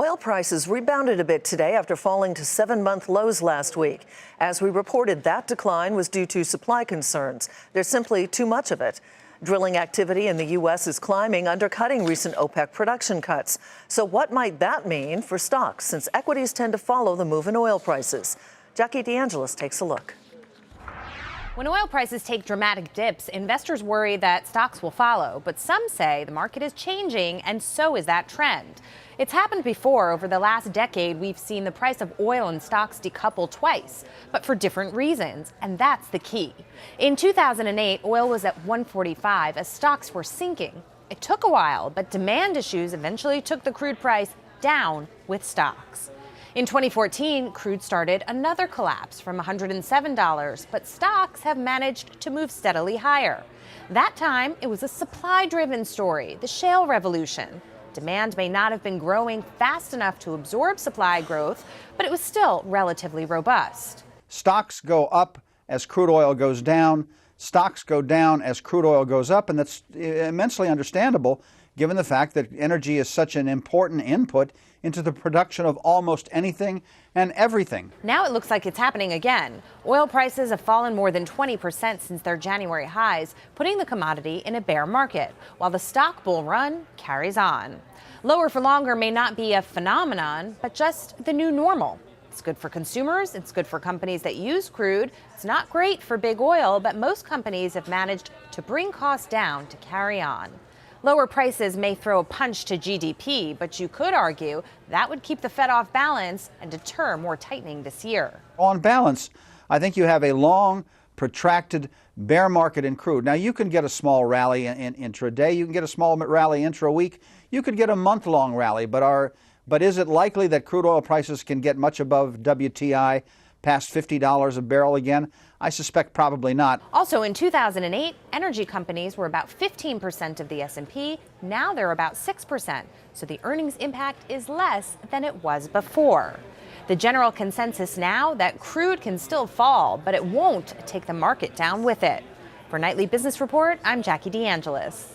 Oil prices rebounded a bit today after falling to 7-month lows last week. As we reported, that decline was due to supply concerns. There's simply too much of it. Drilling activity in the U.S. is climbing, undercutting recent OPEC production cuts. So what might that mean for stocks, since equities tend to follow the move in oil prices? Jackie DeAngelis takes a look. When oil prices take dramatic dips, investors worry that stocks will follow. But some say the market is changing, and so is that trend. It's happened before. Over the last decade, we've seen the price of oil and stocks decouple twice, but for different reasons. And that's the key. In 2008, oil was at $145 as stocks were sinking. It took a while, but demand issues eventually took the crude price down with stocks. In 2014, crude started another collapse from $107, but stocks have managed to move steadily higher. That time, it was a supply-driven story, the shale revolution. Demand may not have been growing fast enough to absorb supply growth, but it was still relatively robust. Stocks go up as crude oil goes down. Stocks go down as crude oil goes up, and that's immensely understandable given the fact that energy is such an important input into the production of almost anything and everything. Now it looks like it's happening again. Oil prices have fallen more than 20% since their January highs, putting the commodity in a bear market, while the stock bull run carries on. Lower for longer may not be a phenomenon, but just the new normal. It's good for consumers, it's good for companies that use crude. It's not great for big oil, but most companies have managed to bring costs down to carry on. Lower prices may throw a punch to GDP, but you could argue that would keep the Fed off balance and deter more tightening this year. On balance, I think you have a long, protracted bear market in crude. Now, you can get a small rally in intraday. You can get a small rally intra-week. You could get a month-long rally. But is it likely that crude oil prices can get much above WTI, past $50 a barrel again? I suspect probably not. Also, in 2008, energy companies were about 15% of the S&P. Now they're about 6%. So the earnings impact is less than it was before. The general consensus now that crude can still fall, but it won't take the market down with it. For Nightly Business Report, I'm Jackie DeAngelis.